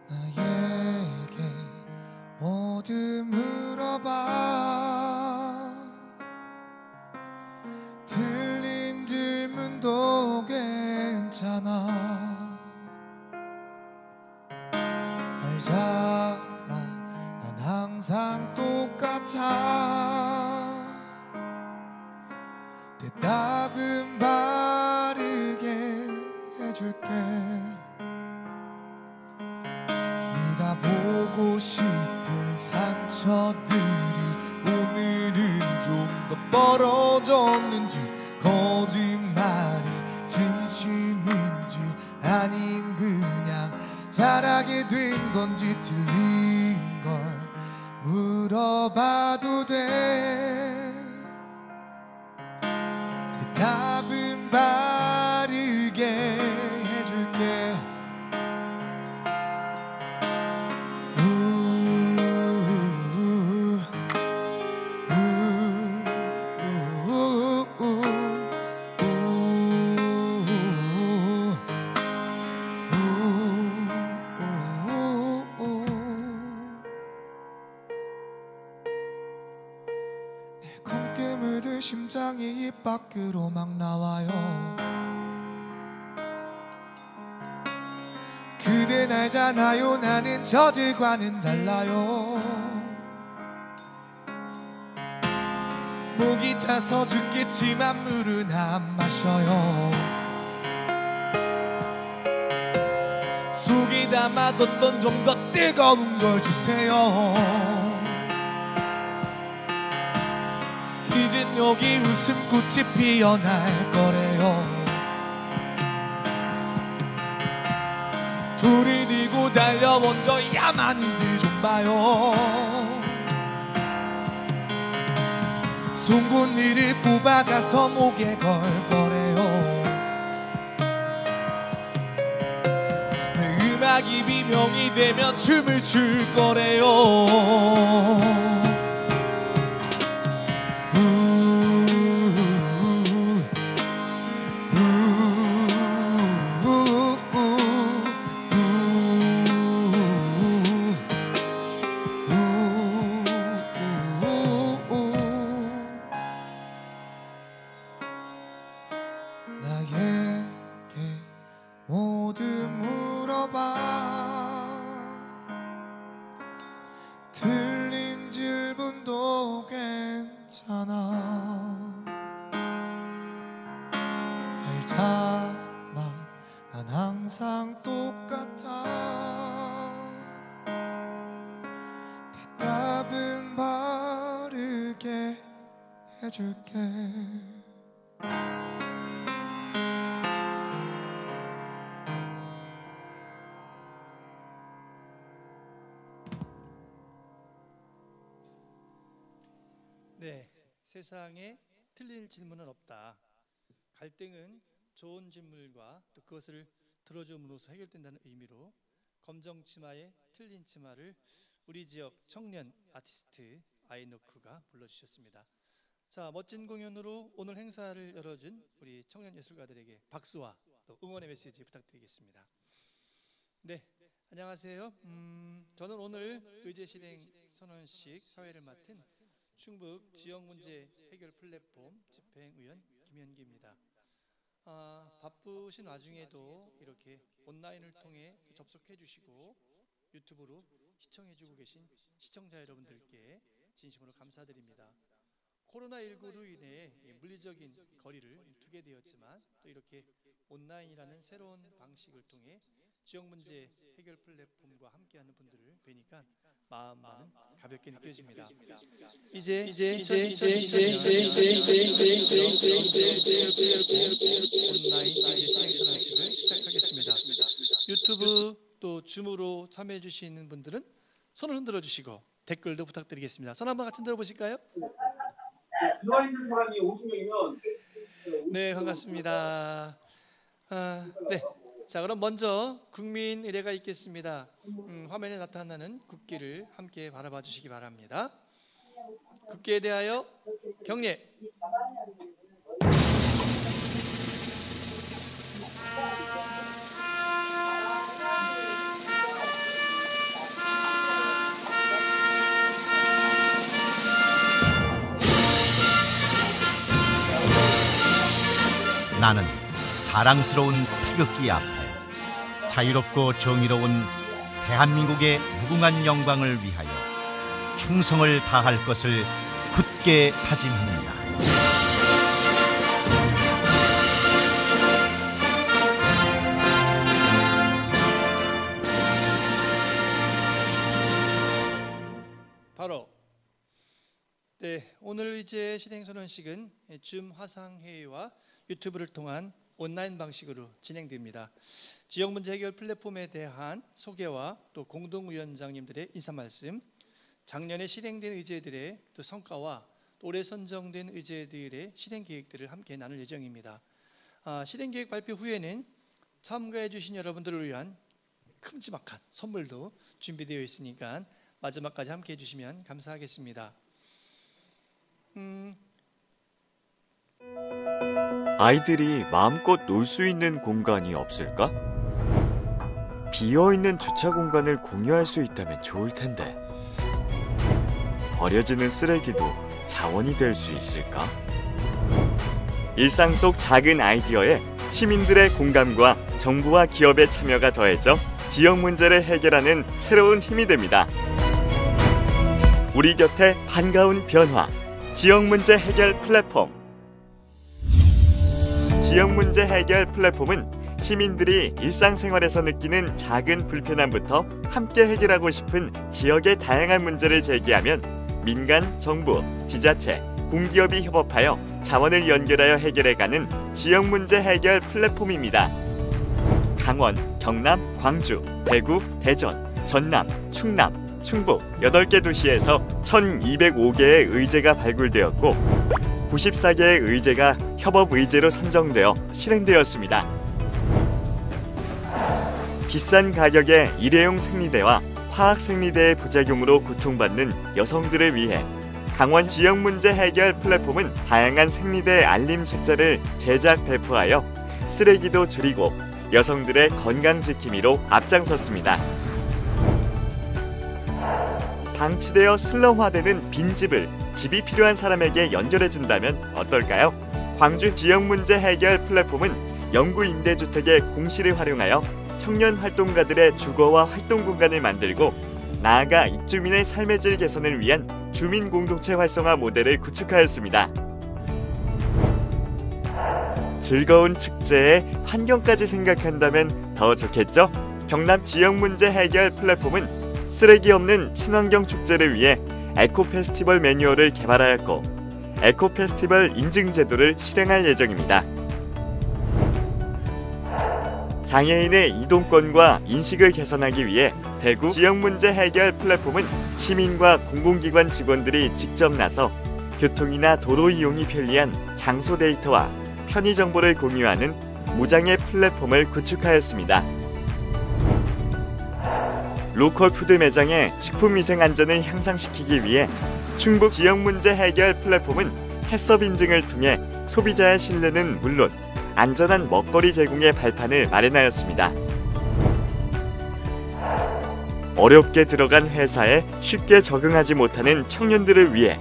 나에게 뭐든 물어봐. 틀린 질문도 괜찮아. 알잖아, 난 항상 똑같아. 대답은 바르게 해줄게. 네가 보고 싶은 상처들이 오늘은 좀 더 벌어졌는지, 거짓말이 진심인지, 아님 그냥 잘하게 된 건지, 틀린 걸 물어봐도 돼. 대답은 바르게 해줄게. 내 검게 물든 심장이 입 밖으로 막 나와요. 그댄 알잖아요, 나는 저들과는 달라요. 목이 타서 죽겠지만 물은 안 마셔요. 속에 담아뒀던 좀 더 뜨거운 걸 주세요. 이젠 여기 웃음꽃이 피어날 거래요. 돌을 들고 달려 먼저 야만인들 좀 봐요. 송곳니를 뽑아가서 목에 걸 거래요. 내 음악이 비명이 되면 춤을 출 거래요. 나에게 뭐든 물어봐. 틀린 질문도 괜찮아. 알잖아, 난 항상 똑같아. 대답은 바르게 해줄게. 네, 세상에 틀릴 질문은 없다. 갈등은 좋은 질문과 또 그것을 들어줌으로써 해결된다는 의미로 검정 치마에 틀린 치마를 우리 지역 청년 아티스트 아이노크가 불러주셨습니다. 자, 멋진 공연으로 오늘 행사를 열어준 우리 청년 예술가들에게 박수와 또 응원의 메시지 부탁드리겠습니다. 네, 안녕하세요. 저는 오늘 의제실행 선언식 사회를 맡은 충북 지역문제 해결 플랫폼 집행위원 김현기입니다. 바쁘신 와중에도 이렇게 온라인을 통해 접속해 주시고 유튜브로 시청해 주고 계신 시청자 여러분들께 진심으로 감사드립니다. 코로나19로 인해 물리적인 거리를 두게 되었지만 또 이렇게 온라인이라는 새로운 방식을 통해 지역문제 해결 플랫폼과 함께하는 분들을 뵈니까 마음만은 가볍게 느껴집니다. 이제 온라인 실행선언식을 시작하겠습니다. 유튜브 또 줌으로 참여해 주시는 분들은 손을 흔들어 주시고 댓글도 부탁드리겠습니다. 손 한번 같이 흔들어 보실까요? 들어와 있는 사람이 50명이면 네, 반갑습니다. 네. 자, 그럼 먼저 국민 의례가 있겠습니다. 화면에 나타나는 국기를 함께 바라봐 주시기 바랍니다. 국기에 대하여 경례. 나는 자랑스러운 태극기 앞에 자유롭고 정의로운 대한민국의 무궁한 영광을 위하여 충성을 다할 것을 굳게 다짐합니다. 바로 오늘 이제 실행선언식은 줌 화상회의와 유튜브를 통한 온라인 방식으로 진행됩니다. 지역문제 해결 플랫폼에 대한 소개와 또 공동위원장님들의 인사말씀, 작년에 실행된 의제들의 또 성과와 또 올해 선정된 의제들의 실행 계획들을 함께 나눌 예정입니다. 실행 계획 발표 후에는 참가해 주신 여러분들을 위한 큼지막한 선물도 준비되어 있으니까 마지막까지 함께 해주시면 감사하겠습니다. 아이들이 마음껏 놀 수 있는 공간이 없을까? 비어있는 주차 공간을 공유할 수 있다면 좋을 텐데. 버려지는 쓰레기도 자원이 될 수 있을까? 일상 속 작은 아이디어에 시민들의 공감과 정부와 기업의 참여가 더해져 지역 문제를 해결하는 새로운 힘이 됩니다. 우리 곁에 반가운 변화, 지역 문제 해결 플랫폼. 지역 문제 해결 플랫폼은 시민들이 일상생활에서 느끼는 작은 불편함부터 함께 해결하고 싶은 지역의 다양한 문제를 제기하면 민간, 정부, 지자체, 공기업이 협업하여 자원을 연결하여 해결해가는 지역 문제 해결 플랫폼입니다. 강원, 경남, 광주, 대구, 대전, 전남, 충남, 충북 8개 도시에서 1,205개의 의제가 발굴되었고 94개의 의제가 협업 의제로 선정되어 실행되었습니다. 비싼 가격의 일회용 생리대와 화학 생리대의 부작용으로 고통받는 여성들을 위해 강원 지역 문제 해결 플랫폼은 다양한 생리대 알림 책자를 제작 배포하여 쓰레기도 줄이고 여성들의 건강 지킴이로 앞장섰습니다. 방치되어 슬럼화되는 빈집을 집이 필요한 사람에게 연결해준다면 어떨까요? 광주 지역 문제 해결 플랫폼은 영구 임대주택의 공시를 활용하여 청년 활동가들의 주거와 활동 공간을 만들고 나아가 입주민의 삶의 질 개선을 위한 주민 공동체 활성화 모델을 구축하였습니다. 즐거운 축제에 환경까지 생각한다면 더 좋겠죠? 경남 지역 문제 해결 플랫폼은 쓰레기 없는 친환경 축제를 위해 에코 페스티벌 매뉴얼을 개발하였고 에코 페스티벌 인증 제도를 실행할 예정입니다. 장애인의 이동권과 인식을 개선하기 위해 대구 지역 문제 해결 플랫폼은 시민과 공공기관 직원들이 직접 나서 교통이나 도로 이용이 편리한 장소 데이터와 편의 정보를 공유하는 무장애 플랫폼을 구축하였습니다. 로컬 푸드 매장의 식품위생 안전을 향상시키기 위해 충북 지역 문제 해결 플랫폼은 해썹 인증을 통해 소비자의 신뢰는 물론 안전한 먹거리 제공의 발판을 마련하였습니다. 어렵게 들어간 회사에 쉽게 적응하지 못하는 청년들을 위해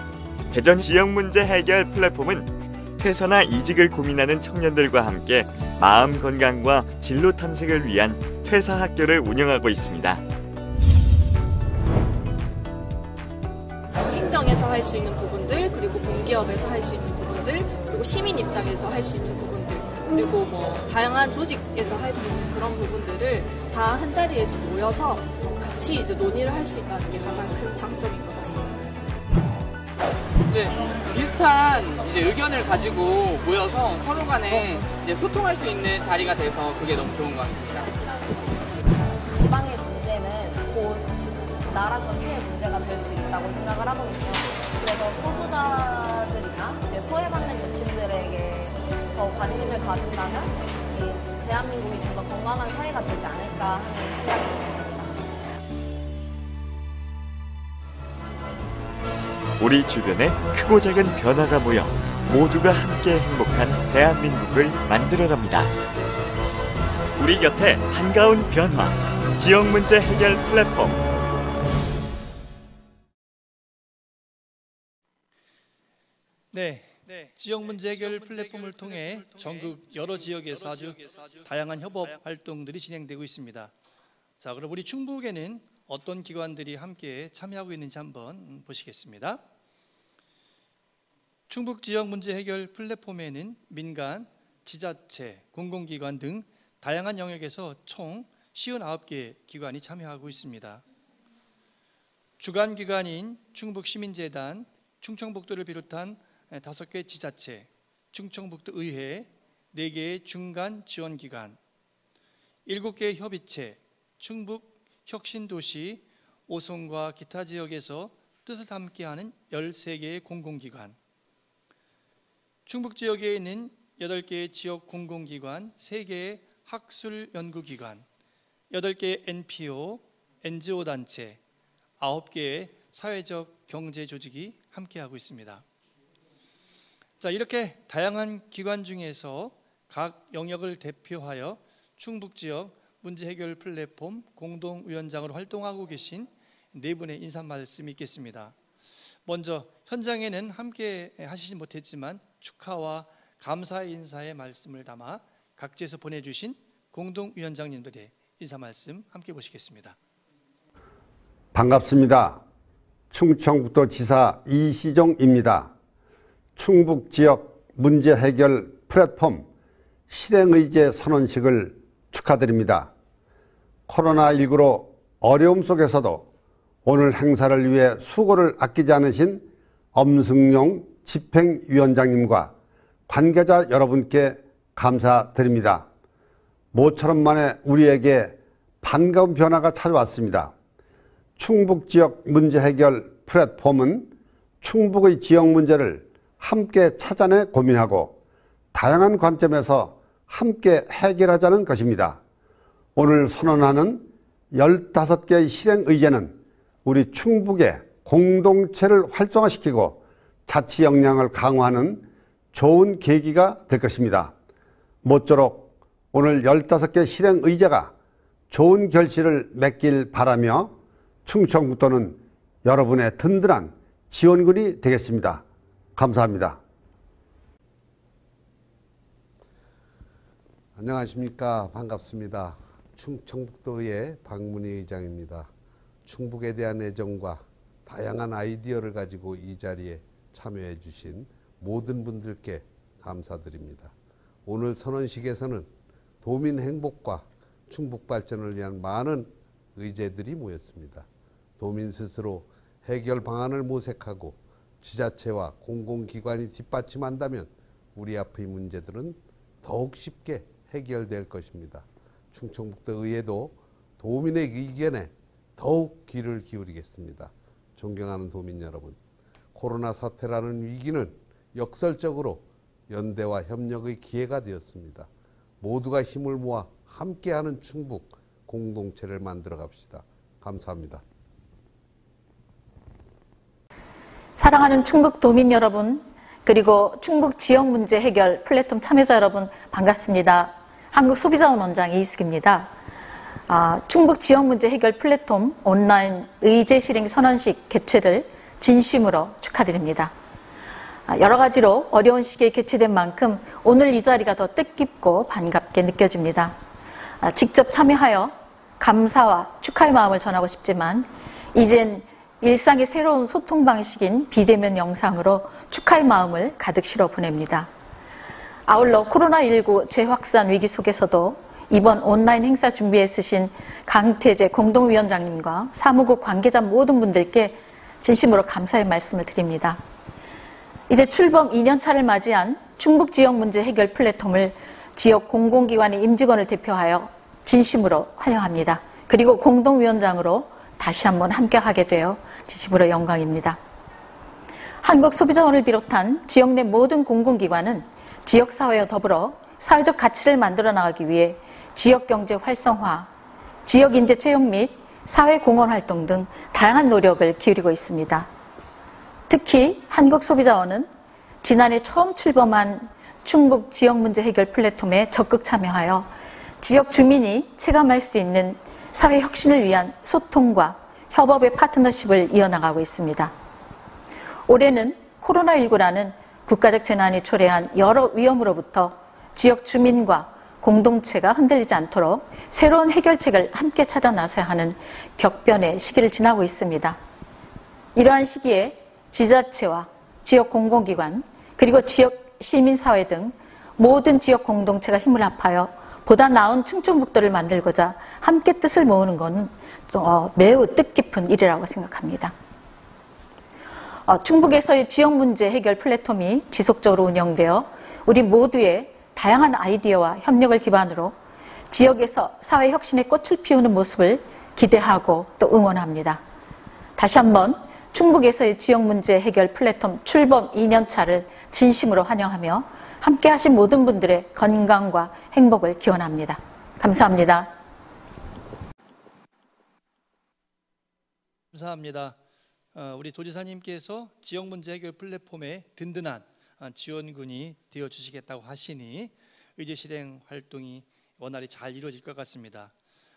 대전 지역 문제 해결 플랫폼은 퇴사나 이직을 고민하는 청년들과 함께 마음 건강과 진로 탐색을 위한 퇴사 학교를 운영하고 있습니다. 행정에서 할 수 있는 부분들, 그리고 공기업에서 할 수 있는 부분들, 그리고 시민 입장에서 할 수 있는 부분들, 그리고 다양한 조직에서 할 수 있는 그런 부분들을 다 한 자리에서 모여서 같이 이제 논의를 할 수 있다는 게 가장 큰 장점인 것 같습니다. 비슷한 의견을 가지고 모여서 서로 간에 소통할 수 있는 자리가 돼서 그게 너무 좋은 것 같습니다. 지방의 문제는 곧 나라 전체의 문제가 될 수 있다고 생각을 하거든요. 그래서 소수자들이나 소외받는 계층들에게 더 관심을 가진다면 이 대한민국이 좀 더 건강한 사회가 되지 않을까 하는 생각이 듭니다. 우리 주변에 크고 작은 변화가 모여 모두가 함께 행복한 대한민국을 만들어갑니다. 우리 곁에 반가운 변화, 지역 문제 해결 플랫폼. 네, 지역 문제 해결 플랫폼을 통해 전국 여러 지역에서 아주 다양한 협업 활동들이 진행되고 있습니다. 자, 그럼 우리 충북에는 어떤 기관들이 함께 참여하고 있는지 한번 보시겠습니다. 충북 지역 문제 해결 플랫폼에는 민간, 지자체, 공공기관 등 다양한 영역에서 총 59개 기관이 참여하고 있습니다. 주관 기관인 충북시민재단, 충청북도를 비롯한 5개 지자체, 충청북도 의회, 4개의 중간 지원기관, 7개의 협의체, 충북 혁신도시, 오송과 기타 지역에서 뜻을 함께하는 13개의 공공기관, 충북 지역에 있는 8개의 지역 공공기관, 3개의 학술연구기관, 8개의 NPO, NGO단체, 9개의 사회적 경제조직이 함께하고 있습니다. 자, 이렇게 다양한 기관 중에서 각 영역을 대표하여 충북지역 문제해결 플랫폼 공동위원장으로 활동하고 계신 4분의 인사 말씀이 있겠습니다. 먼저 현장에는 함께 하시지 못했지만 축하와 감사의 인사의 말씀을 담아 각지에서 보내주신 공동위원장님들의 인사 말씀 함께 보시겠습니다. 반갑습니다. 충청북도지사 이시종입니다. 충북지역 문제해결 플랫폼 실행의제 선언식을 축하드립니다. 코로나19로 어려움 속에서도 오늘 행사를 위해 수고를 아끼지 않으신 엄승용 집행위원장님과 관계자 여러분께 감사드립니다. 모처럼 만에 우리에게 반가운 변화가 찾아왔습니다. 충북지역 문제해결 플랫폼은 충북의 지역 문제를 함께 찾아내 고민하고 다양한 관점에서 함께 해결하자는 것입니다. 오늘 선언하는 15개의 실행 의제는 우리 충북의 공동체를 활성화시키고 자치 역량을 강화하는 좋은 계기가 될 것입니다. 모쪼록 오늘 15개 실행 의제가 좋은 결실을 맺길 바라며 충청북도는 여러분의 든든한 지원군이 되겠습니다. 감사합니다. 안녕하십니까. 반갑습니다. 충청북도의 박문희 의장입니다. 충북에 대한 애정과 다양한 아이디어를 가지고 이 자리에 참여해 주신 모든 분들께 감사드립니다. 오늘 선언식에서는 도민 행복과 충북 발전을 위한 많은 의제들이 모였습니다. 도민 스스로 해결 방안을 모색하고 지자체와 공공기관이 뒷받침한다면 우리 앞의 문제들은 더욱 쉽게 해결될 것입니다. 충청북도 의회도 도민의 의견에 더욱 귀를 기울이겠습니다. 존경하는 도민 여러분, 코로나 사태라는 위기는 역설적으로 연대와 협력의 기회가 되었습니다. 모두가 힘을 모아 함께하는 충북 공동체를 만들어 갑시다. 감사합니다. 사랑하는 충북 도민 여러분, 그리고 충북 지역 문제 해결 플랫폼 참여자 여러분 반갑습니다. 한국소비자원 원장 이희숙입니다. 충북 지역 문제 해결 플랫폼 온라인 의제 실행 선언식 개최를 진심으로 축하드립니다. 여러 가지로 어려운 시기에 개최된 만큼 오늘 이 자리가 더 뜻깊고 반갑게 느껴집니다. 직접 참여하여 감사와 축하의 마음을 전하고 싶지만 이젠 일상의 새로운 소통 방식인 비대면 영상으로 축하의 마음을 가득 실어 보냅니다. 아울러 코로나19 재확산 위기 속에서도 이번 온라인 행사 준비에 쓰신 강태재 공동위원장님과 사무국 관계자 모든 분들께 진심으로 감사의 말씀을 드립니다. 이제 출범 2년차를 맞이한 충북 지역 문제 해결 플랫폼을 지역 공공기관의 임직원을 대표하여 진심으로 환영합니다. 그리고 공동위원장으로 다시 한번 함께하게 되어 진심으로 영광입니다. 한국소비자원을 비롯한 지역 내 모든 공공기관은 지역사회와 더불어 사회적 가치를 만들어 나가기 위해 지역경제 활성화, 지역인재 채용 및 사회공헌활동 등 다양한 노력을 기울이고 있습니다. 특히 한국소비자원은 지난해 처음 출범한 충북 지역문제 해결 플랫폼에 적극 참여하여 지역 주민이 체감할 수 있는 사회 혁신을 위한 소통과 협업의 파트너십을 이어나가고 있습니다. 올해는 코로나19라는 국가적 재난이 초래한 여러 위험으로부터 지역 주민과 공동체가 흔들리지 않도록 새로운 해결책을 함께 찾아 나서야 하는 격변의 시기를 지나고 있습니다. 이러한 시기에 지자체와 지역 공공기관 그리고 지역 시민사회 등 모든 지역 공동체가 힘을 합하여 보다 나은 충청북도를 만들고자 함께 뜻을 모으는 것은 매우 뜻깊은 일이라고 생각합니다. 충북에서의 지역 문제 해결 플랫폼이 지속적으로 운영되어 우리 모두의 다양한 아이디어와 협력을 기반으로 지역에서 사회 혁신의 꽃을 피우는 모습을 기대하고 또 응원합니다. 다시 한번 충북에서의 지역 문제 해결 플랫폼 출범 2년차를 진심으로 환영하며 함께 하신 모든 분들의 건강과 행복을 기원합니다. 감사합니다. 감사합니다. 우리 도지사님께서 지역 문제 해결 플랫폼의 든든한 지원군이 되어주시겠다고 하시니 의제 실행 활동이 원활히 잘 이루어질 것 같습니다.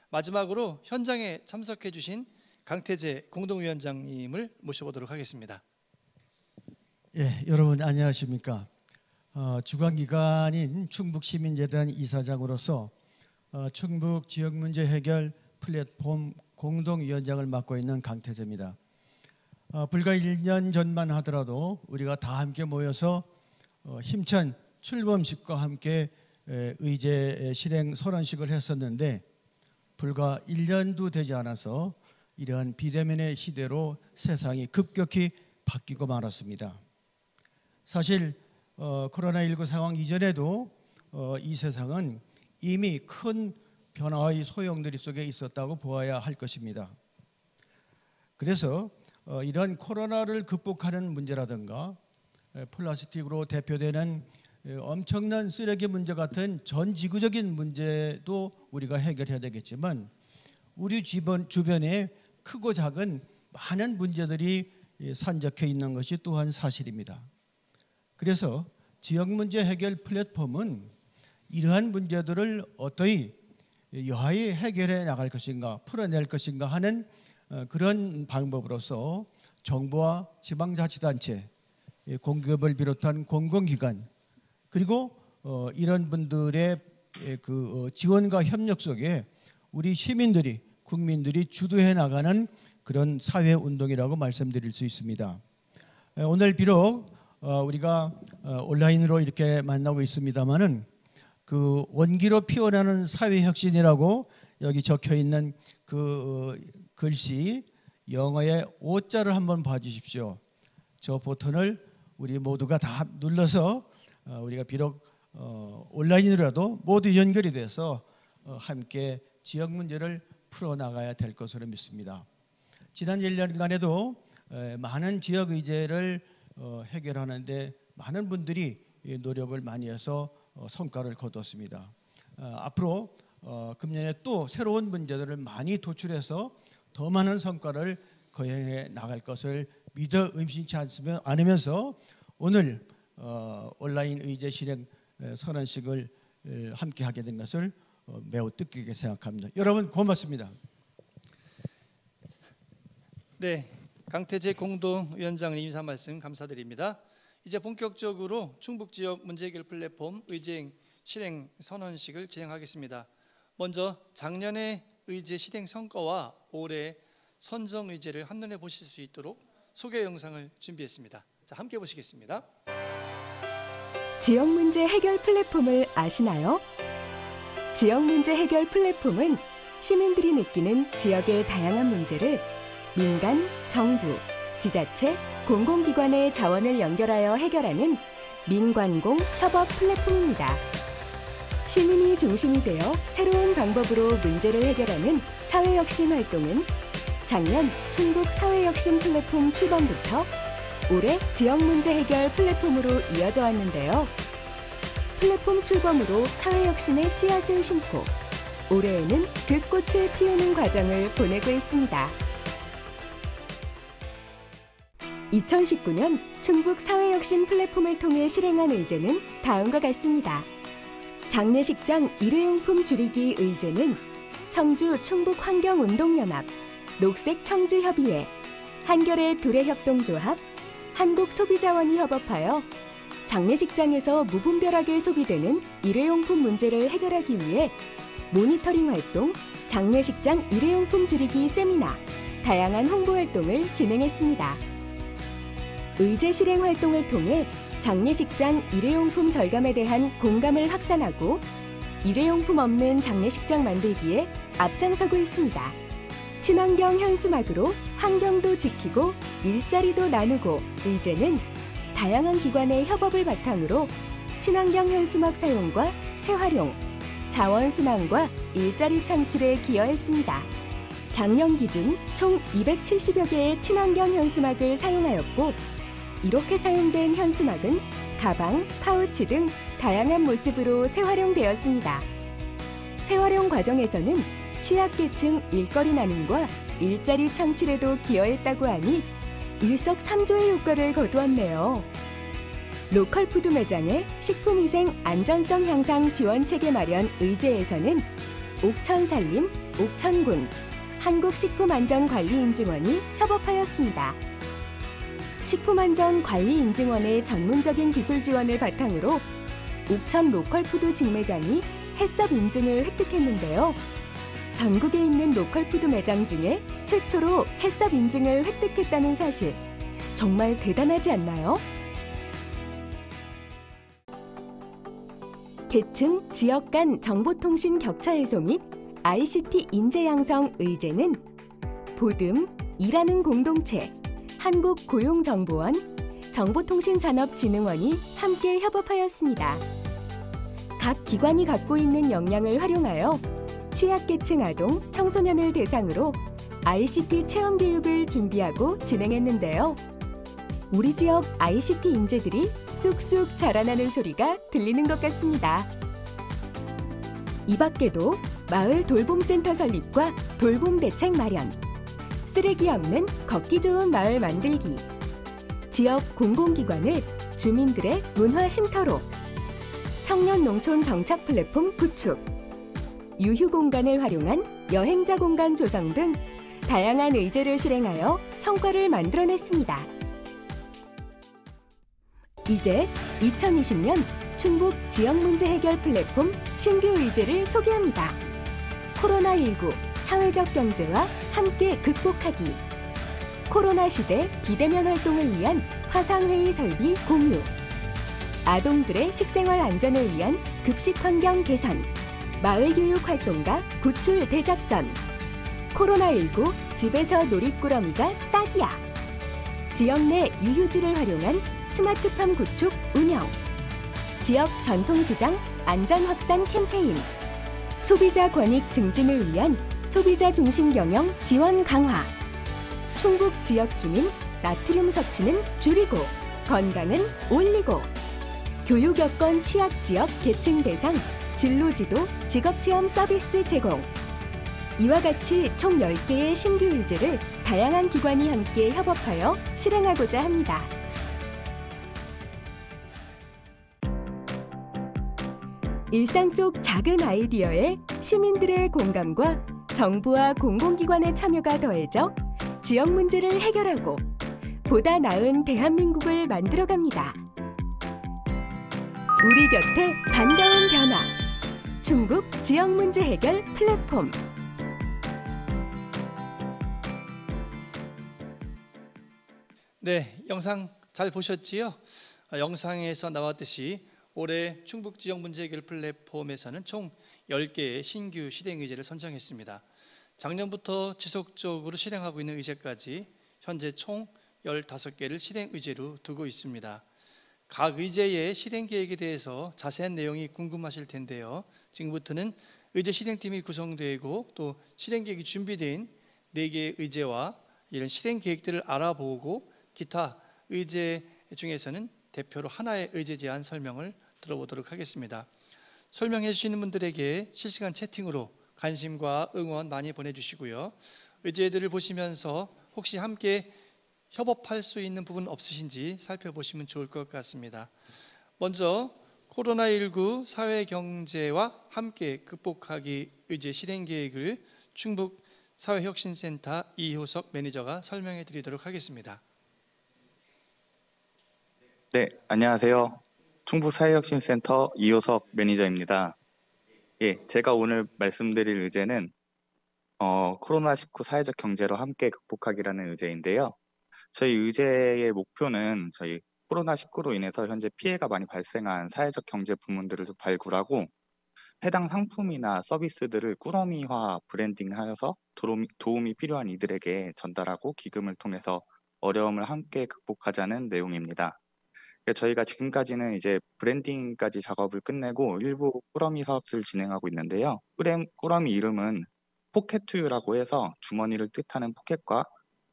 마지막으로 현장에 참석해 주신 강태재 공동위원장님을 모셔보도록 하겠습니다. 예, 여러분 안녕하십니까? 주관기관인 충북시민재단 이사장으로서 충북 지역문제 해결 플랫폼 공동위원장을 맡고 있는 강태재입니다. 불과 1년 전만 하더라도 우리가 다 함께 모여서 힘찬 출범식과 함께 의제 실행 선언식을 했었는데 불과 1년도 되지 않아서 이러한 비대면의 시대로 세상이 급격히 바뀌고 말았습니다. 사실 코로나19 상황 이전에도 이 세상은 이미 큰 변화의 소용돌이 속에 있었다고 보아야 할 것입니다. 그래서 이러한 코로나를 극복하는 문제라든가 플라스틱으로 대표되는 엄청난 쓰레기 문제 같은 전 지구적인 문제도 우리가 해결해야 되겠지만 우리 주변에 크고 작은 많은 문제들이 산적해 있는 것이 또한 사실입니다. 그래서 지역 문제 해결 플랫폼은 이러한 문제들을 어떠히 여하히 해결해 나갈 것인가 풀어낼 것인가 하는 그런 방법으로서 정부와 지방자치단체, 공기업을 비롯한 공공기관 그리고 이런 분들의 그 지원과 협력 속에 우리 시민들이 국민들이 주도해 나가는 그런 사회운동이라고 말씀드릴 수 있습니다. 오늘 비록 우리가 온라인으로 이렇게 만나고 있습니다만은 그 원기로 피어나는 사회혁신이라고 여기 적혀 있는 그 글씨 영어의 O자를 한번 봐주십시오. 저 버튼을 우리 모두가 다 눌러서 우리가 비록 온라인이라도 모두 연결이 돼서 함께 지역 문제를 풀어나가야 될 것으로 믿습니다. 지난 1년간에도 많은 지역 의제를 해결하는데 많은 분들이 노력을 많이 해서 성과를 거뒀습니다. 앞으로 금년에 또 새로운 문제들을 많이 도출해서 더 많은 성과를 거행해 나갈 것을 믿어 의심치 않으면서 오늘 온라인 의제 실행 선언식을 함께 하게 된 것을 매우 뜻깊게 생각합니다. 여러분 고맙습니다. 네, 강태재 공동위원장님 인사 말씀 감사드립니다. 이제 본격적으로 충북 지역 문제 해결 플랫폼 의제 실행 선언식을 진행하겠습니다. 먼저 작년의 의제 실행 성과와 올해 선정 의제를 한눈에 보실 수 있도록 소개 영상을 준비했습니다. 자, 함께 보시겠습니다. 지역 문제 해결 플랫폼을 아시나요? 지역 문제 해결 플랫폼은 시민들이 느끼는 지역의 다양한 문제를 민간, 정부, 지자체, 공공기관의 자원을 연결하여 해결하는 민관공 협업 플랫폼입니다. 시민이 중심이 되어 새로운 방법으로 문제를 해결하는 사회혁신 활동은 작년 충북 사회혁신 플랫폼 출범부터 올해 지역 문제 해결 플랫폼으로 이어져 왔는데요. 플랫폼 출범으로 사회혁신의 씨앗을 심고 올해에는 그 꽃을 피우는 과정을 보내고 있습니다. 2019년 충북 사회혁신 플랫폼을 통해 실행한 의제는 다음과 같습니다. 장례식장 일회용품 줄이기 의제는 청주 충북환경운동연합, 녹색청주협의회, 한겨레 두레협동조합, 한국소비자원이 협업하여 장례식장에서 무분별하게 소비되는 일회용품 문제를 해결하기 위해 모니터링 활동, 장례식장 일회용품 줄이기 세미나, 다양한 홍보 활동을 진행했습니다. 의제 실행 활동을 통해 장례식장 일회용품 절감에 대한 공감을 확산하고 일회용품 없는 장례식장 만들기에 앞장서고 있습니다. 친환경 현수막으로 환경도 지키고 일자리도 나누고 의제는 다양한 기관의 협업을 바탕으로 친환경 현수막 사용과 재활용, 자원 순환과 일자리 창출에 기여했습니다. 작년 기준 총 270여 개의 친환경 현수막을 사용하였고 이렇게 사용된 현수막은 가방, 파우치 등 다양한 모습으로 재활용되었습니다. 재활용 과정에서는 취약계층 일거리 나눔과 일자리 창출에도 기여했다고 하니 일석삼조의 효과를 거두었네요. 로컬푸드 매장의 식품위생 안전성 향상 지원 체계 마련 의제에서는 옥천살림, 옥천군, 한국식품안전관리인증원이 협업하였습니다. 식품안전관리인증원의 전문적인 기술 지원을 바탕으로 옥천 로컬푸드 직매장이 해썹 인증을 획득했는데요. 전국에 있는 로컬푸드 매장 중에 최초로 해썹 인증을 획득했다는 사실, 정말 대단하지 않나요? 계층, 지역 간 정보통신 격차 해소 및 ICT 인재 양성 의제는 보듬, 일하는 공동체, 한국고용정보원, 정보통신산업진흥원이 함께 협업하였습니다. 각 기관이 갖고 있는 역량을 활용하여 취약계층 아동, 청소년을 대상으로 ICT 체험교육을 준비하고 진행했는데요. 우리 지역 ICT 인재들이 쑥쑥 자라나는 소리가 들리는 것 같습니다. 이 밖에도 마을 돌봄센터 설립과 돌봄 대책 마련, 쓰레기 없는 걷기 좋은 마을 만들기, 지역 공공기관을 주민들의 문화 쉼터로, 청년 농촌 정착 플랫폼 구축, 유휴 공간을 활용한 여행자 공간 조성 등 다양한 의제를 실행하여 성과를 만들어냈습니다. 이제 2020년 충북 지역문제 해결 플랫폼 신규 의제를 소개합니다. 코로나19 사회적 경제와 함께 극복하기, 코로나 시대 비대면 활동을 위한 화상회의 설비 공유, 아동들의 식생활 안전을 위한 급식 환경 개선, 마을교육 활동가 구출 대작전, 코로나19 집에서 놀이꾸러미가 딱이야, 지역 내 유휴지를 활용한 스마트팜 구축 운영, 지역 전통시장 안전 확산 캠페인, 소비자 권익 증진을 위한 소비자 중심 경영 지원 강화, 충북 지역 주민 나트륨 섭취는 줄이고 건강은 올리고, 교육 여건 취약 지역 계층 대상 진로지도 직업체험 서비스 제공. 이와 같이 총 10개의 신규 의제를 다양한 기관이 함께 협업하여 실행하고자 합니다. 일상 속 작은 아이디어에 시민들의 공감과 정부와 공공기관의 참여가 더해져 지역 문제를 해결하고 보다 나은 대한민국을 만들어갑니다. 우리 곁에 반가운 변화, 충북 지역 문제 해결 플랫폼. 네, 영상 잘 보셨지요? 영상에서 나왔듯이 올해 충북 지역 문제 해결 플랫폼에서는 총 10개의 신규 실행 의제를 선정했습니다. 작년부터 지속적으로 실행하고 있는 의제까지 현재 총 15개를 실행 의제로 두고 있습니다. 각 의제의 실행 계획에 대해서 자세한 내용이 궁금하실 텐데요. 지금부터는 의제 실행팀이 구성되고 또 실행 계획이 준비된 4개의 의제와 이런 실행 계획들을 알아보고 기타 의제 중에서는 대표로 하나의 의제 제안 설명을 들어보도록 하겠습니다. 설명해 주시는 분들에게 실시간 채팅으로 관심과 응원 많이 보내주시고요. 의제들을 보시면서 혹시 함께 협업할 수 있는 부분 없으신지 살펴보시면 좋을 것 같습니다. 먼저 코로나19 사회경제와 함께 극복하기 의제 실행 계획을 충북 사회혁신센터 이효석 매니저가 설명해 드리도록 하겠습니다. 네, 안녕하세요. 충북사회혁신센터 이효석 매니저입니다. 예, 제가 오늘 말씀드릴 의제는 코로나19 사회적 경제로 함께 극복하기라는 의제인데요. 저희 의제의 목표는 저희 코로나19로 인해서 현재 피해가 많이 발생한 사회적 경제 부문들을 발굴하고 해당 상품이나 서비스들을 꾸러미화 브랜딩하여서 도움이 필요한 이들에게 전달하고 기금을 통해서 어려움을 함께 극복하자는 내용입니다. 저희가 지금까지는 이제 브랜딩까지 작업을 끝내고 일부 꾸러미 사업을 진행하고 있는데요. 꾸러미 이름은 포켓투유라고 해서 주머니를 뜻하는 포켓과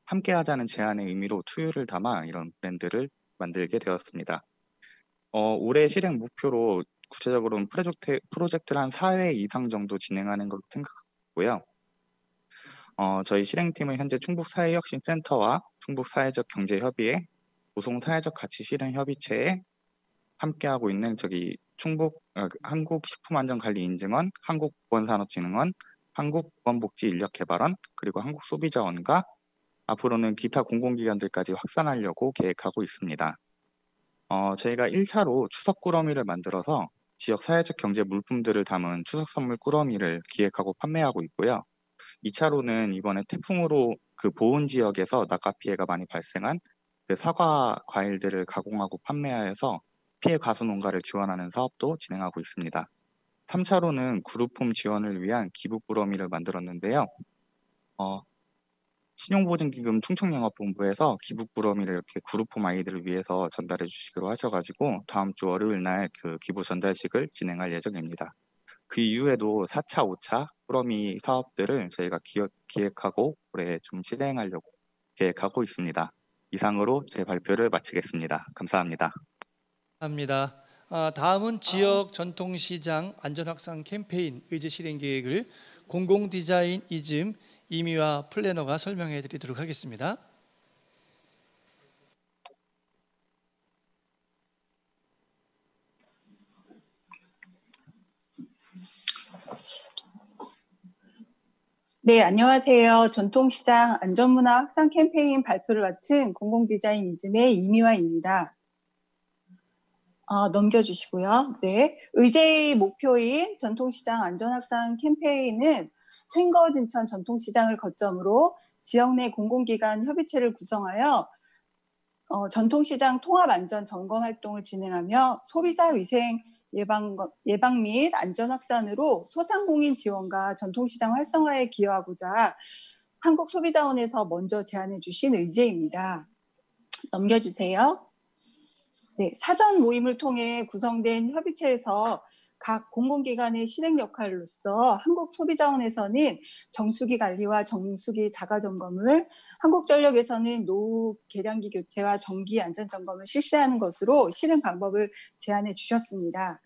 함께하자는 제안의 의미로 투유를 담아 이런 브랜드를 만들게 되었습니다. 올해 실행 목표로 구체적으로는 프로젝트를 한 4회 이상 정도 진행하는 걸로 생각하고요. 저희 실행팀은 현재 충북사회혁신센터와 충북사회적경제협의회, 고송사회적가치실현협의체에 함께하고 있는 한국식품안전관리인증원, 한국보건산업진흥원, 한국보건복지인력개발원, 그리고 한국소비자원과 앞으로는 기타 공공기관들까지 확산하려고 계획하고 있습니다. 저희가 1차로 추석 꾸러미를 만들어서 지역 사회적 경제 물품들을 담은 추석 선물 꾸러미를 기획하고 판매하고 있고요. 2차로는 이번에 태풍으로 그 보은 지역에서 낙가 피해가 많이 발생한 그 사과 과일들을 가공하고 판매하여서 피해 가수 농가를 지원하는 사업도 진행하고 있습니다. 3차로는 그룹홈 지원을 위한 기부 꾸러미를 만들었는데요. 신용보증기금 충청영업본부에서 기부 꾸러미를 이렇게 그룹홈 아이들을 위해서 전달해 주시기로 하셔가지고 다음 주 월요일 날 그 기부 전달식을 진행할 예정입니다. 그 이후에도 4차, 5차 꾸러미 사업들을 저희가 기획하고 올해 좀 실행하려고 계획하고 있습니다. 이상으로 제 발표를 마치겠습니다. 감사합니다. 감사합니다. 다음은 지역 전통시장 안전확산 캠페인 의제 실행 계획을 공공디자인 이즘 이미와 플래너가 설명해 드리도록 하겠습니다. 네, 안녕하세요. 전통시장 안전문화 확산 캠페인 발표를 맡은 공공디자인 이즘의 이미화입니다. 넘겨주시고요. 네, 의제의 목표인 전통시장 안전확산 캠페인은 생거진천 전통시장을 거점으로 지역 내 공공기관 협의체를 구성하여 전통시장 통합안전 점검 활동을 진행하며 소비자 위생 예방 및 안전 확산으로 소상공인 지원과 전통시장 활성화에 기여하고자 한국소비자원에서 먼저 제안해 주신 의제입니다. 넘겨주세요. 네, 사전 모임을 통해 구성된 협의체에서 각 공공기관의 실행 역할로서 한국소비자원에서는 정수기 관리와 정수기 자가점검을, 한국전력에서는 노후 계량기 교체와 정기 안전점검을 실시하는 것으로 실행 방법을 제안해 주셨습니다.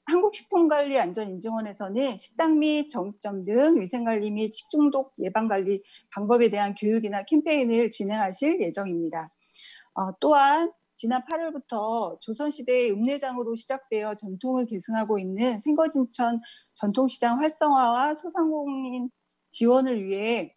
한국식품관리안전인증원에서는 식당 및 정육점 등 위생관리 및 식중독 예방관리 방법에 대한 교육이나 캠페인을 진행하실 예정입니다. 또한 지난 8월부터 조선시대의 읍내장으로 시작되어 전통을 계승하고 있는 생거진천 전통시장 활성화와 소상공인 지원을 위해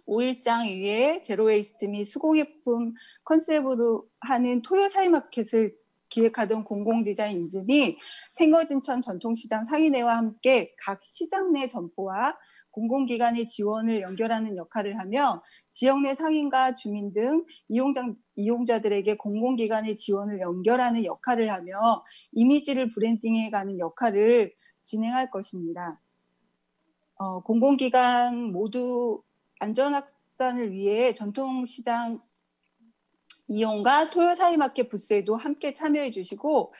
5일장 위에 제로웨이스트 및 수공예품 컨셉으로 하는 토요사이마켓을 기획하던 공공디자인 이즘이 생거진천 전통시장 상인회와 함께 각 시장 내 점포와 공공기관의 지원을 연결하는 역할을 하며 지역 내 상인과 주민 등 이용자들에게 공공기관의 지원을 연결하는 역할을 하며 이미지를 브랜딩해가는 역할을 진행할 것입니다. 공공기관 모두 안전확산을 위해 전통시장 이용과 토요사이마켓 부스에도 함께 참여해 주시고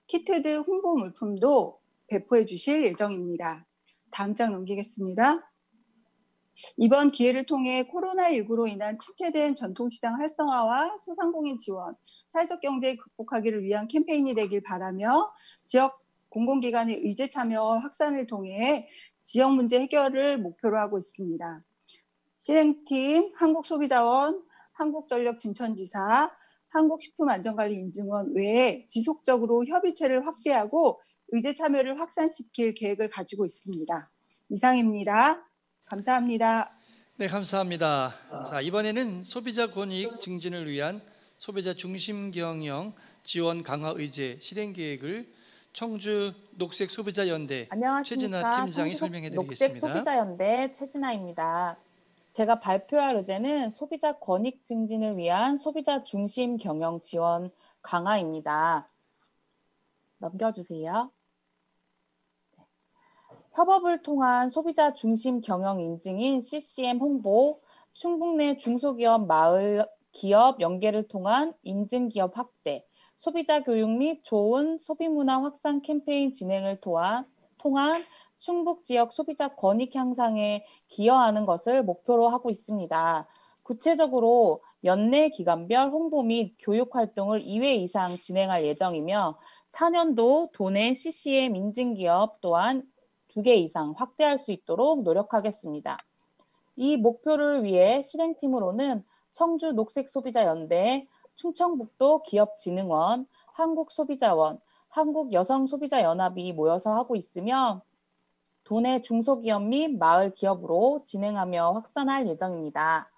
키트 등 홍보 물품도 배포해 주실 예정입니다. 다음 장 넘기겠습니다. 이번 기회를 통해 코로나19로 인한 침체된 전통시장 활성화와 소상공인 지원, 사회적 경제 극복하기를 위한 캠페인이 되길 바라며 지역 공공기관의 의제 참여 확산을 통해 지역 문제 해결을 목표로 하고 있습니다. 실행팀 한국소비자원, 한국전력 진천지사, 한국식품안전관리인증원 외에 지속적으로 협의체를 확대하고 의제 참여를 확산시킬 계획을 가지고 있습니다. 이상입니다. 감사합니다. 네, 감사합니다. 자, 이번에는 소비자 권익 증진을 위한 소비자 중심 경영 지원 강화 의제 실행 계획을 청주 녹색 소비자 연대 안녕하십니까. 최진아 팀장이 청주 설명해 녹색 드리겠습니다. 소비자 연대 최진아입니다. 제가 발표할 의제는 소비자 권익 증진을 위한 소비자 중심 경영 지원 강화입니다. 넘겨주세요. 협업을 통한 소비자 중심 경영 인증인 CCM 홍보, 충북 내 중소기업 마을 기업 연계를 통한 인증기업 확대, 소비자 교육 및 좋은 소비문화 확산 캠페인 진행을 통한 충북 지역 소비자 권익 향상에 기여하는 것을 목표로 하고 있습니다. 구체적으로 연내 기간별 홍보 및 교육 활동을 2회 이상 진행할 예정이며 차년도 도내 CCM 인증기업 또한 2개 이상 확대할 수 있도록 노력하겠습니다. 이 목표를 위해 실행팀으로는 청주 녹색소비자연대, 충청북도 기업진흥원, 한국소비자원, 한국여성소비자연합이 모여서 하고 있으며 도내 중소기업 및 마을 기업으로 진행하며 확산할 예정입니다.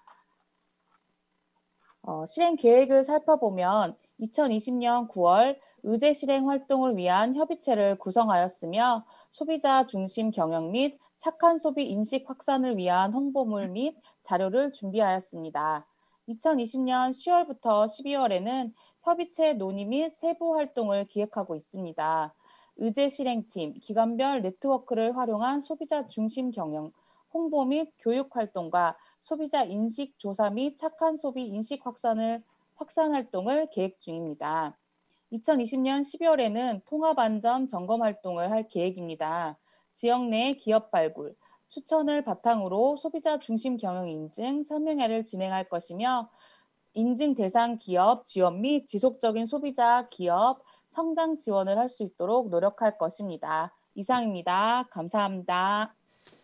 실행 계획을 살펴보면 2020년 9월 의제 실행 활동을 위한 협의체를 구성하였으며 소비자 중심 경영 및 착한 소비 인식 확산을 위한 홍보물 및 자료를 준비하였습니다. 2020년 10월부터 12월에는 협의체 논의 및 세부 활동을 기획하고 있습니다. 의제 실행팀, 기관별 네트워크를 활용한 소비자 중심 경영, 홍보 및 교육 활동과 소비자 인식 조사 및 착한 소비 인식 확산 활동을 계획 중입니다. 2020년 12월에는 통합안전 점검 활동을 할 계획입니다. 지역 내 기업 발굴, 추천을 바탕으로 소비자 중심 경영 인증 설명회를 진행할 것이며 인증 대상 기업 지원 및 지속적인 소비자 기업 성장 지원을 할 수 있도록 노력할 것입니다. 이상입니다. 감사합니다.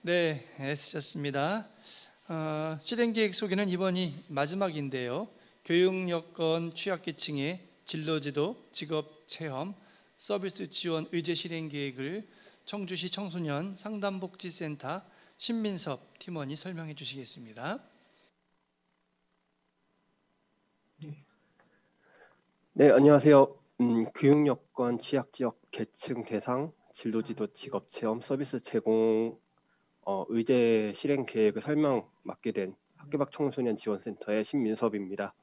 네, 애쓰셨습니다. 실행계획 소개는 이번이 마지막인데요. 교육 여건 취약계층의 진로지도, 직업체험, 서비스 지원 의제 실행계획을 청주시 청소년 상담복지센터 신민섭 팀원이 설명해 주시겠습니다. 네, 안녕하세요. 교육여건 취약지역 계층 대상 진로지도 직업체험 서비스 제공 의제 실행 계획을 설명 맡게 된 학교 밖 청소년 지원센터의 신민섭입니다.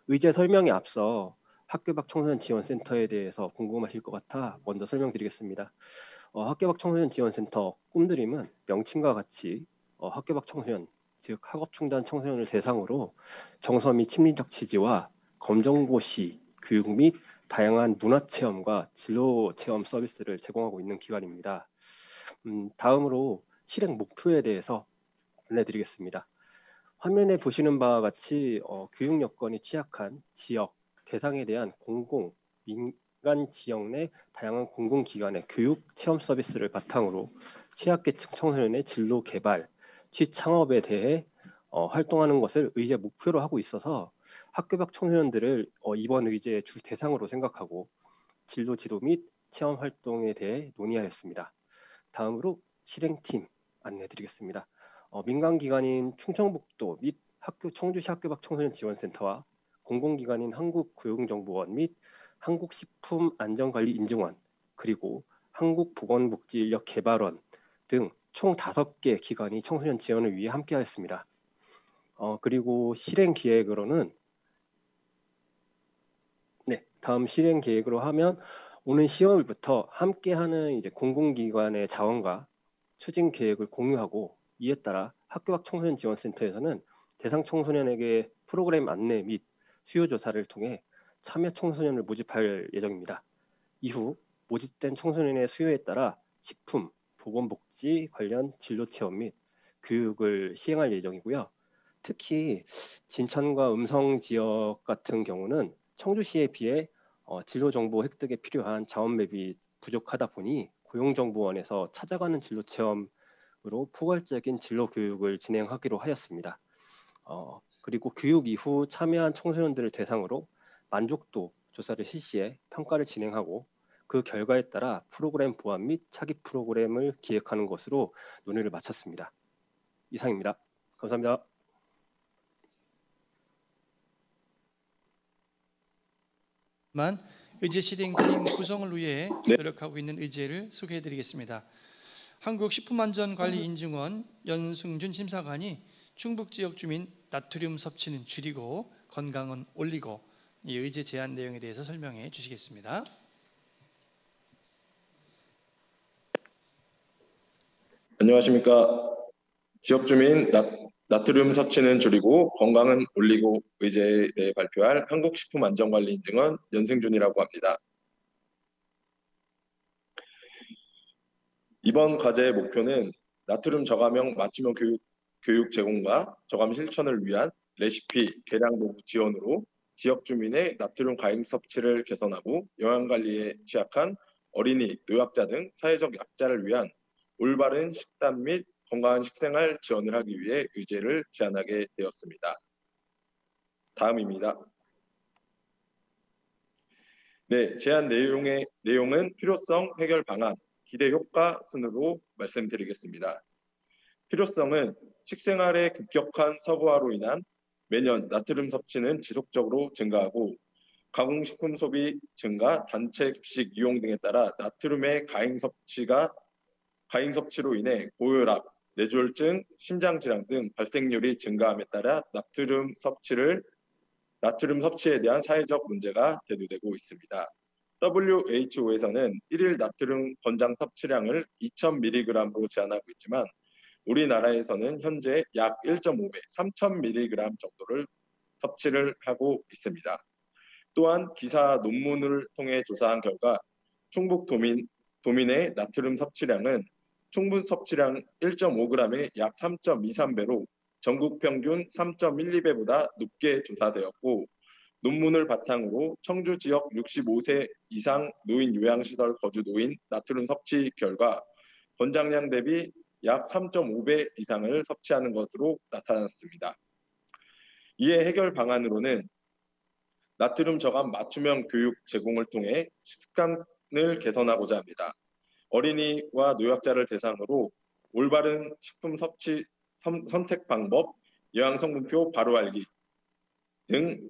의제 설명에 앞서 학교 밖 청소년 지원센터에 대해서 궁금하실 것 같아 먼저 설명드리겠습니다. 학교 밖 청소년 지원센터 꿈드림은 명칭과 같이 학교 밖 청소년, 즉 학업 중단 청소년을 대상으로 정서 및 심리적 지지와 검정고시, 교육 및 다양한 문화체험과 진로체험 서비스를 제공하고 있는 기관입니다. 다음으로 실행 목표에 대해서 안내드리겠습니다. 화면에 보시는 바와 같이 교육 여건이 취약한 지역, 대상에 대한 민간 지역 내 다양한 공공기관의 교육 체험 서비스를 바탕으로 취약계층 청소년의 진로 개발, 취창업에 대해 활동하는 것을 의제 목표로 하고 있어서 학교 밖 청소년들을 이번 의제의 주 대상으로 생각하고 진로 지도 및 체험 활동에 대해 논의하였습니다. 다음으로 실행팀 안내드리겠습니다. 민간기관인 충청북도 및 청주시 학교 밖 청소년 지원센터와 공공기관인 한국고용정보원 및 한국식품안전관리인증원 그리고 한국보건복지인력개발원 등 총 5개 기관이 청소년 지원을 위해 함께하였습니다. 그리고 실행 기획으로는 다음 실행 계획으로 하면 오는 10월부터 함께하는 공공기관의 자원과 추진 계획을 공유하고 이에 따라 학교 밖 청소년 지원센터에서는 대상 청소년에게 프로그램 안내 및 수요 조사를 통해 참여 청소년을 모집할 예정입니다. 이후 모집된 청소년의 수요에 따라 식품, 보건복지 관련 진로 체험 및 교육을 시행할 예정이고요. 특히 진천과 음성 지역 같은 경우는 청주시에 비해 진로 정보 획득에 필요한 자원 맵이 부족하다 보니 고용정보원에서 찾아가는 진로 체험으로 포괄적인 진로 교육을 진행하기로 하였습니다. 그리고 교육 이후 참여한 청소년들을 대상으로 만족도 조사를 실시해 평가를 진행하고 그 결과에 따라 프로그램 보완 및 차기 프로그램을 기획하는 것으로 논의를 마쳤습니다. 이상입니다. 감사합니다. 의제 실행팀 구성을 위해 노력하고 있는 의제를 소개해드리겠습니다. 한국식품안전관리인증원 연승준 심사관이 충북 지역 주민 나트륨 섭취는 줄이고 건강은 올리고 이 의제 제안 내용에 대해서 설명해 주시겠습니다. 안녕하십니까. 지역 주민 나트륨 섭취는 줄이고 건강은 올리고 의제에 대해 발표할 한국식품안전관리인증원 연승준이라고 합니다. 이번 과제의 목표는 나트륨 저감형 맞춤형 교육 제공과 저감 실천을 위한 레시피 개량 도구 지원으로 지역 주민의 나트륨 과잉 섭취를 개선하고 영양관리에 취약한 어린이, 노약자 등 사회적 약자를 위한 올바른 식단 및 건강한 식생활 지원을 하기 위해 의제를 제안하게 되었습니다. 다음입니다. 네, 제안 내용은 필요성, 해결 방안, 기대 효과 순으로 말씀드리겠습니다. 필요성은 식생활의 급격한 서구화로 인한 매년 나트륨 섭취는 지속적으로 증가하고 가공식품 소비 증가, 단체 급식 이용 등에 따라 나트륨의 과잉 섭취로 인해 고혈압, 뇌졸중, 심장질환 등 발생률이 증가함에 따라 나트륨 섭취에 대한 사회적 문제가 대두되고 있습니다. WHO에서는 1일 나트륨 권장 섭취량을 2000mg로 제한하고 있지만 우리나라에서는 현재 약 1.5배, 3000mg 정도를 섭취를 하고 있습니다. 또한 기사 논문을 통해 조사한 결과 충북 도민의 나트륨 섭취량은 충분 섭취량 1.5g의 약 3.23배로 전국 평균 3.12배보다 높게 조사되었고 논문을 바탕으로 청주 지역 65세 이상 노인 요양시설 거주 노인 나트륨 섭취 결과 권장량 대비 약 3.5배 이상을 섭취하는 것으로 나타났습니다. 이에 해결 방안으로는 나트륨 저감 맞춤형 교육 제공을 통해 식습관을 개선하고자 합니다. 어린이와 노약자를 대상으로 올바른 식품 섭취 선택 방법, 영양성분표 바로 알기 등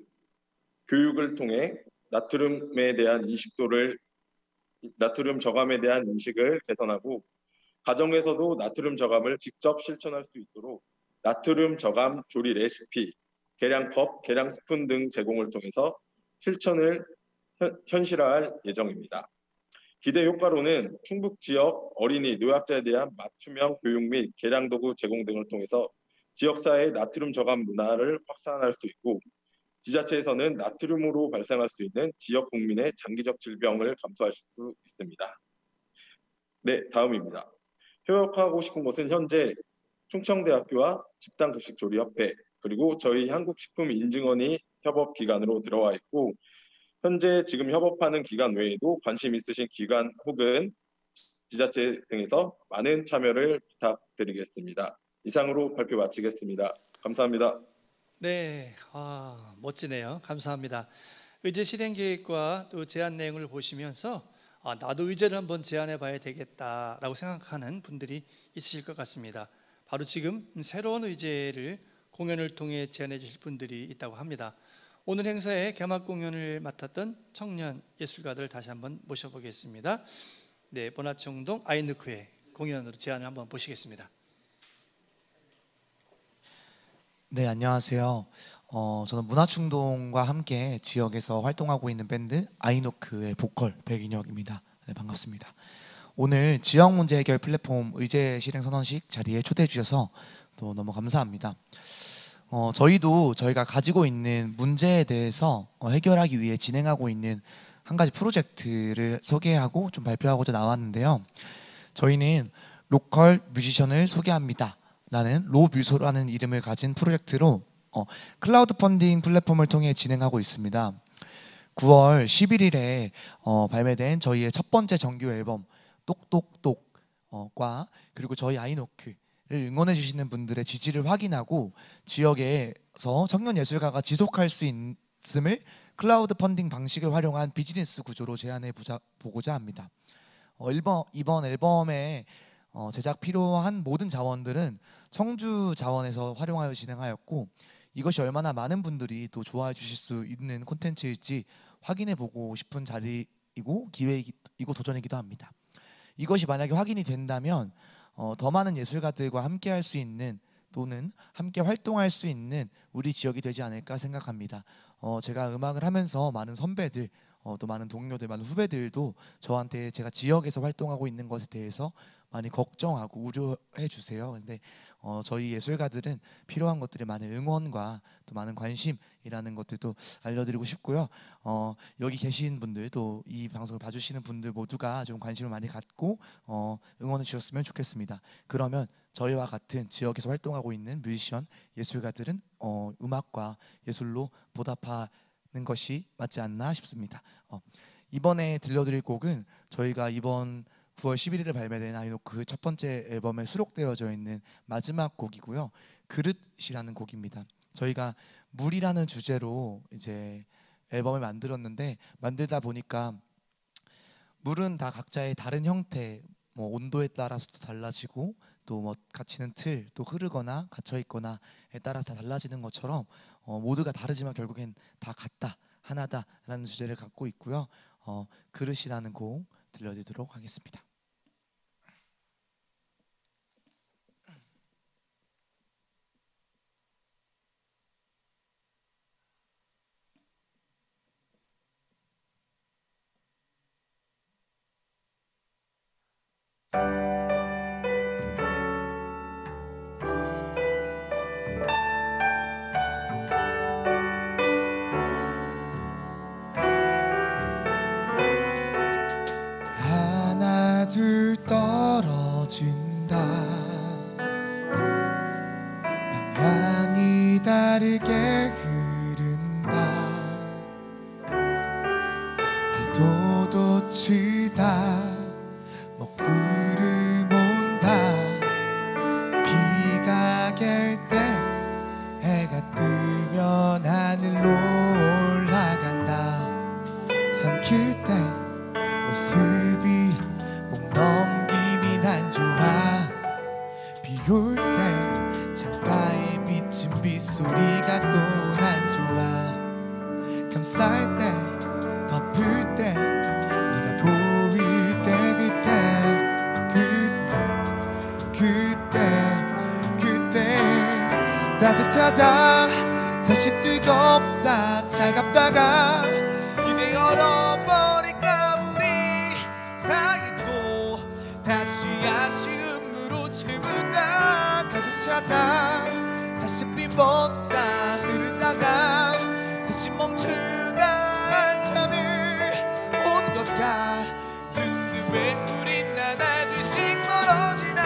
교육을 통해 나트륨 저감에 대한 인식을 개선하고 가정에서도 나트륨 저감을 직접 실천할 수 있도록 나트륨 저감 조리 레시피, 계량컵, 계량 스푼 등 제공을 통해서 실천을 현실화할 예정입니다. 기대 효과로는 충북 지역 어린이, 노약자에 대한 맞춤형 교육 및 계량 도구 제공 등을 통해서 지역사회의 나트륨 저감 문화를 확산할 수 있고 지자체에서는 나트륨으로 발생할 수 있는 지역 국민의 장기적 질병을 감수할 수 있습니다. 네, 다음입니다. 협업하고 싶은 곳은 현재 충청대학교와 집단급식조리협회 그리고 저희 한국식품인증원이 협업기관으로 들어와 있고 현재 지금 협업하는 기관 외에도 관심 있으신 기관 혹은 지자체 등에서 많은 참여를 부탁드리겠습니다. 이상으로 발표 마치겠습니다. 감사합니다. 네, 멋지네요. 감사합니다. 의제 실행 계획과 또 제안 내용을 보시면서 나도 의제를 한번 제안해 봐야 되겠다라고 생각하는 분들이 있으실 것 같습니다. 바로 지금 새로운 의제를 공연을 통해 제안해 주실 분들이 있다고 합니다. 오늘 행사의 개막 공연을 맡았던 청년 예술가들 다시 한번 모셔보겠습니다. 네, 보나청동 아이누크의 공연으로 제안을 한번 보시겠습니다. 네, 안녕하세요. 저는 문화충동과 함께 지역에서 활동하고 있는 밴드 아이노크의 보컬 백인혁입니다. 네, 반갑습니다. 오늘 지역 문제 해결 플랫폼 의제 실행 선언식 자리에 초대해 주셔서 또 너무 감사합니다. 저희가 가지고 있는 문제에 대해서 해결하기 위해 진행하고 있는 한 가지 프로젝트를 소개하고 좀 발표하고자 나왔는데요. 저희는 로컬 뮤지션을 소개합니다 라는 로뮤소라는 이름을 가진 프로젝트로 클라우드 펀딩 플랫폼을 통해 진행하고 있습니다. 9월 11일에 발매된 저희의 첫 번째 정규 앨범 똑똑똑과 그리고 저희 아이노크를 응원해 주시는 분들의 지지를 확인하고 지역에서 청년 예술가가 지속할 수 있음을 클라우드 펀딩 방식을 활용한 비즈니스 구조로 제안해 보고자 합니다. 이번 앨범에 제작 필요한 모든 자원들은 청주 자원에서 활용하여 진행하였고 이것이 얼마나 많은 분들이 또 좋아해 주실 수 있는 콘텐츠일지 확인해 보고 싶은 자리이고 기회이고 도전이기도 합니다. 이것이 만약에 확인이 된다면 더 많은 예술가들과 함께 할 수 있는 또는 함께 활동할 수 있는 우리 지역이 되지 않을까 생각합니다. 제가 음악을 하면서 많은 선배들 또 많은 동료들, 많은 후배들도 저한테 제가 지역에서 활동하고 있는 것에 대해서 많이 걱정하고 우려해 주세요. 근데 저희 예술가들은 필요한 것들이 많은 응원과 또 많은 관심이라는 것들도 알려드리고 싶고요. 여기 계신 분들 또 이 방송을 봐주시는 분들 모두가 좀 관심을 많이 갖고 응원해 주셨으면 좋겠습니다. 그러면 저희와 같은 지역에서 활동하고 있는 뮤지션, 예술가들은 음악과 예술로 보답하는 것이 맞지 않나 싶습니다. 이번에 들려드릴 곡은 저희가 이번 9월 11일에 발매된 아이노크 첫 번째 앨범에 수록되어져 있는 마지막 곡이고요. 그릇이라는 곡입니다. 저희가 물이라는 주제로 이제 앨범을 만들었는데 만들다 보니까 물은 다 각자의 다른 형태, 뭐 온도에 따라서도 달라지고 또 뭐 갇히는 틀, 또 흐르거나 갇혀 있거나에 따라서 다 달라지는 것처럼 모두가 다르지만 결국엔 다 같다, 하나다라는 주제를 갖고 있고요. 그릇이라는 곡 들려드리도록 하겠습니다. 하나 둘 떨어진다 방향이 다르게 흐른다 파도도 치다 먹구름 온다 비가 갤 때 해가 뜨면 하늘로 올라간다 삼킬 때 모습이 목 넘김이 난 좋아 비 올 때 창가에 비친 빗소리가 또 난 좋아 감쌀 때 덮을 때 네가 보일 때 그때 따뜻하다 다시 뜨겁다 차갑다가 이내 얼어버릴까 우리 사이도 다시 아쉬움으로 채우다 가득 차다 다시 삐벗다 흐르다가 다시 멈추다 한참을 오는 것 같은데 왜 우린 하나 둘씩 멀어지나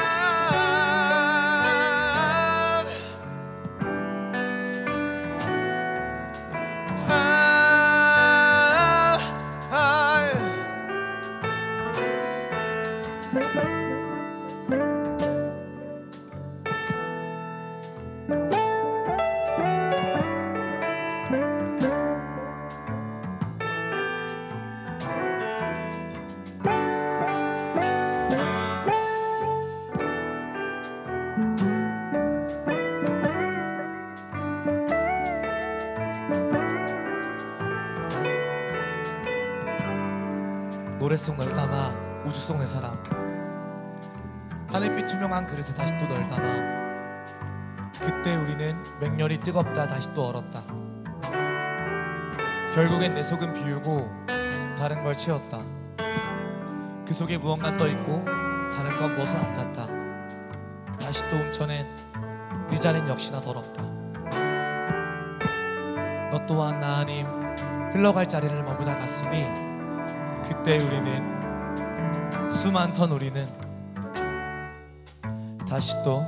노래 속 널 담아 우주 속 내 사람 하늘빛 투명한 그릇에 다시 또 널 담아 그때 우리는 맹렬히 뜨겁다 다시 또 얼었다 결국엔 내 속은 비우고 다른 걸 채웠다 그 속에 무언가 떠있고 다른 건 벗어 안 탔다 다시 또 훔쳐낸 네 자리는 역시나 더럽다 너 또한 나 아님 흘러갈 자리를 머무다 갔으니 그때 우리는 수많던 우리는 다시 또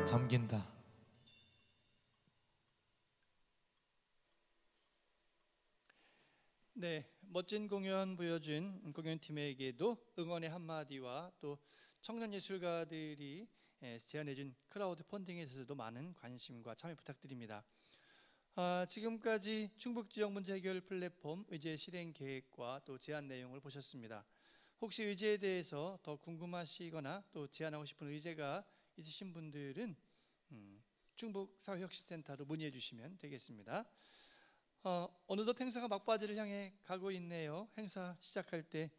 잠긴다. 네, 멋진 공연 보여준 공연팀에게도 응원의 한마디와 또 청년 예술가들이 제안해준 크라우드 펀딩에 있어서도 많은 관심과 참여 부탁드립니다. 지금까지 충북 지역 문제 해결 플랫폼 의제 실행 계획과 또 제안 내용을 보셨습니다. 혹시 의제에 대해서 더 궁금하시거나 또 제안하고 싶은 의제가 있으신 분들은 충북사회혁신센터로 문의해 주시면 되겠습니다. 어느덧 행사가 막바지를 향해 가고 있네요. 행사 시작할 때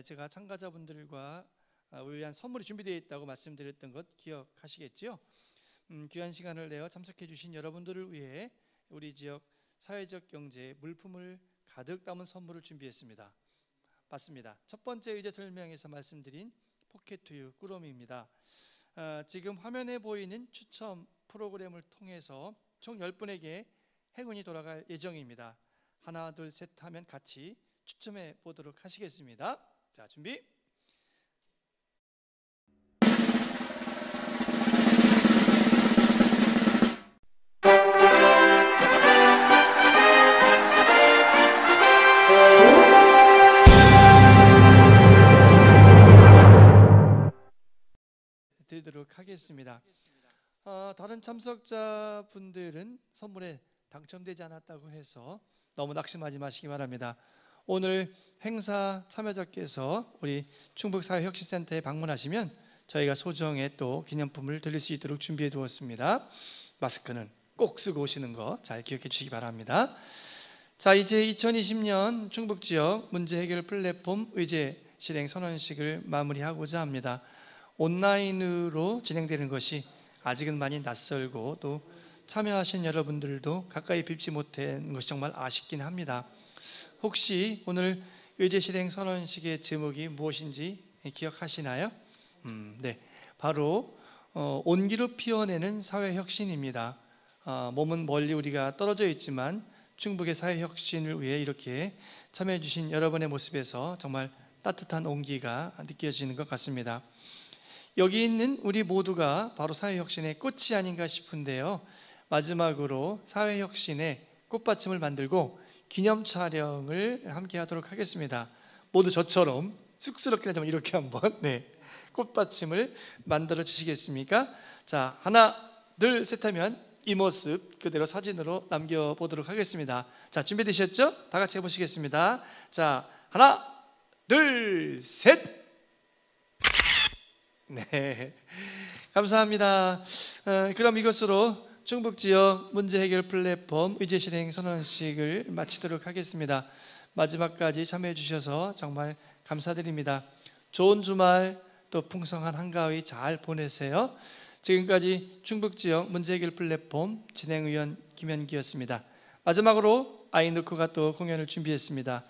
제가 참가자분들과 위한 선물이 준비되어 있다고 말씀드렸던 것 기억하시겠죠? 귀한 시간을 내어 참석해 주신 여러분들을 위해 우리 지역 사회적 경제에 물품을 가득 담은 선물을 준비했습니다. 맞습니다. 첫 번째 의제 설명에서 말씀드린 포켓투유 꾸러미입니다. 지금 화면에 보이는 추첨 프로그램을 통해서 총 10분에게 행운이 돌아갈 예정입니다. 하나, 둘, 셋 하면 같이 추첨해 보도록 하시겠습니다. 자, 준비. 드리도록 하겠습니다. 다른 참석자분들은 선물에 당첨되지 않았다고 해서 너무 낙심하지 마시기 바랍니다. 오늘 행사 참여자께서 우리 충북사회혁신센터에 방문하시면 저희가 소정의 또 기념품을 드릴 수 있도록 준비해 두었습니다. 마스크는 꼭 쓰고 오시는 거 잘 기억해 주시기 바랍니다. 자, 이제 2020년 충북지역 문제 해결 플랫폼 의제 실행 선언식을 마무리하고자 합니다. 온라인으로 진행되는 것이 아직은 많이 낯설고 또 참여하신 여러분들도 가까이 뵙지 못한 것이 정말 아쉽긴 합니다. 혹시 오늘 의제 실행 선언식의 제목이 무엇인지 기억하시나요? 네, 바로 온기로 피워내는 사회혁신입니다. 몸은 멀리 우리가 떨어져 있지만 충북의 사회혁신을 위해 이렇게 참여해 주신 여러분의 모습에서 정말 따뜻한 온기가 느껴지는 것 같습니다. 여기 있는 우리 모두가 바로 사회혁신의 꽃이 아닌가 싶은데요. 마지막으로 사회혁신의 꽃받침을 만들고 기념 촬영을 함께 하도록 하겠습니다. 모두 저처럼 쑥스럽긴 하지만 이렇게 한번 꽃받침을 만들어 주시겠습니까? 자, 하나, 둘, 셋 하면 이 모습 그대로 사진으로 남겨보도록 하겠습니다. 자, 준비되셨죠? 다 같이 해보시겠습니다. 자, 하나, 둘, 셋. 네, 감사합니다. 그럼 이것으로 충북지역 문제 해결 플랫폼 의제 실행 선언식을 마치도록 하겠습니다. 마지막까지 참여해 주셔서 정말 감사드립니다. 좋은 주말 또 풍성한 한가위 잘 보내세요. 지금까지 충북지역 문제 해결 플랫폼 진행위원 김현기였습니다. 마지막으로 아이누크가 또 공연을 준비했습니다.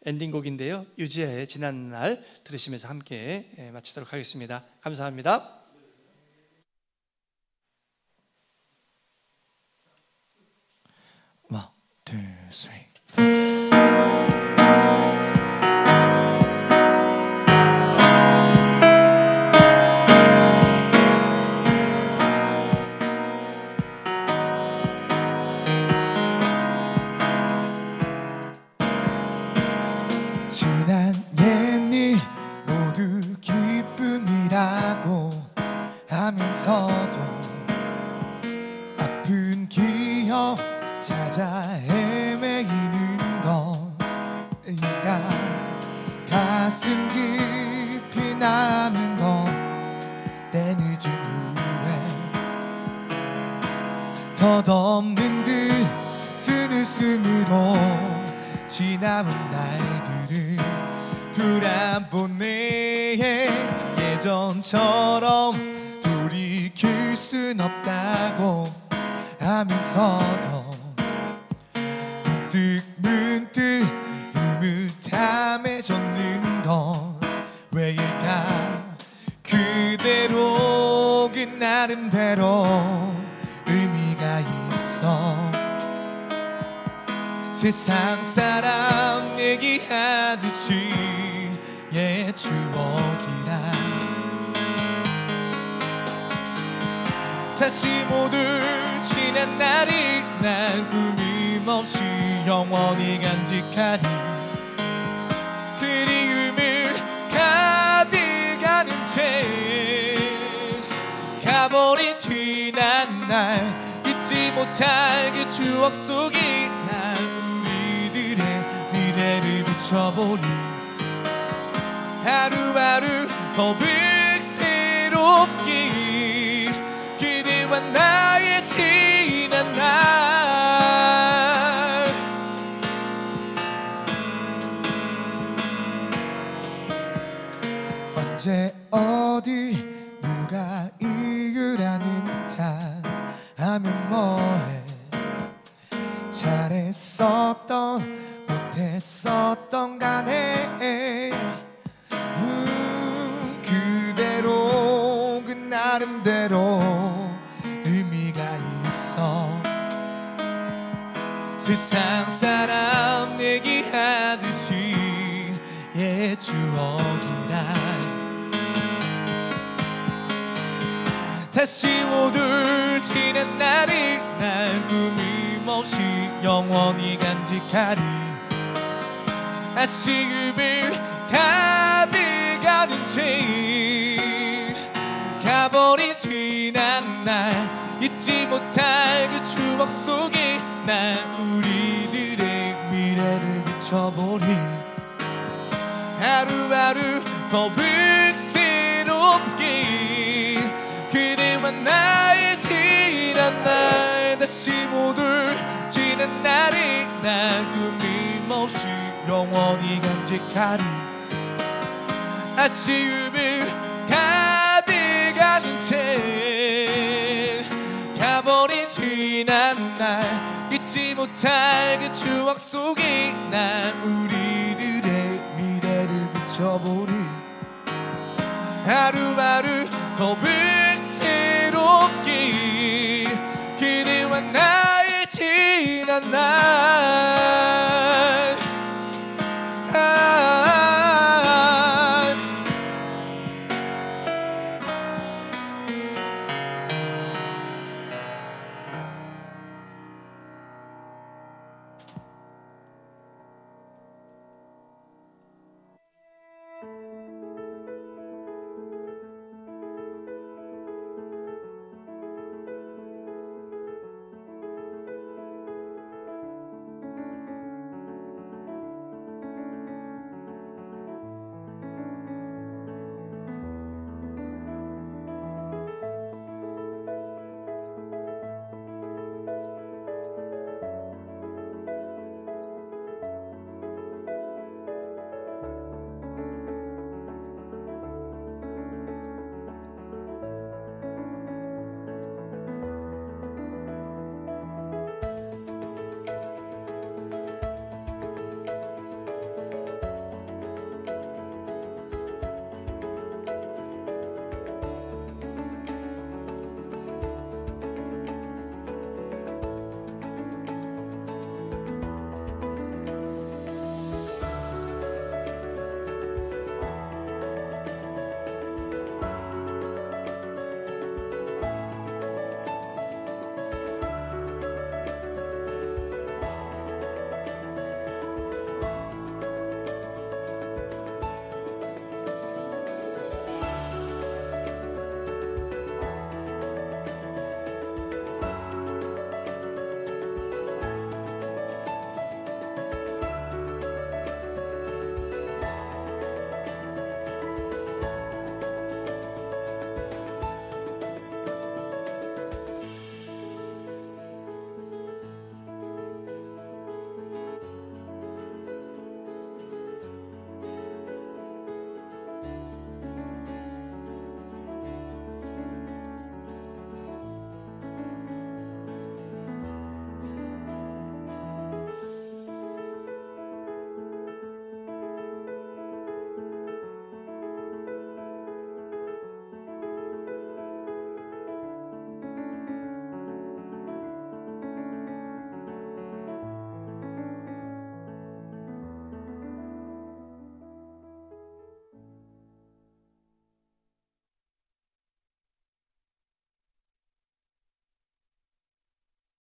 엔딩곡인데요. 유지아의 지난날 들으시면서 함께 마치도록 하겠습니다. 감사합니다. One, two, three. 지난 옛일 모두 기쁨이라고 하면서도 아픈 기억 찾아 헤매이는 거니까 가슴 깊이 남은 건 내 늦은 후에 덧없는 듯 쓴 웃음으로 지나온 날들을 돌아보네. 예전처럼 돌이킬 순 없다고 하면서도 문득 흐뭇함해졌는 건 왜일까? 그대로 그 나름대로 의미가 있어. 세상 사람 얘기하듯이 옛 추억이라 다시 모두 지난 날이 난 꾸밈없이 영원히 간직하리. 그리움을 가득하는 채 가버린 지난 날 잊지 못할 그 추억 속이 난 우리들의 미래를 비춰보리. 하루하루 더욱 새롭게 그대와 나의 하면 뭐해. 잘했었던 못했었던 간에 그대로 그 나름대로 의미가 있어. 세상 사람 얘기하듯이 옛 추억이라 다시 모두 지난 날이 난 꾸밈없이 영원히 간직하리. 아쉬움을 가득하는 채 가버린 지난 날 잊지 못할 그 추억 속에 난 우리들의 미래를 비춰보리. 하루하루 더 불새롭게 그대와 나의 지난 날 다시 모두 지난 날이 난 꾸밈없이 영원히 간직하리. 아쉬움을 가득하는 채 가버린 지난 날 잊지 못할 그 추억 속에 난 우리들의 미래를 비춰보리. 하루하루 더 불새롭게 그대와 나의 지난 날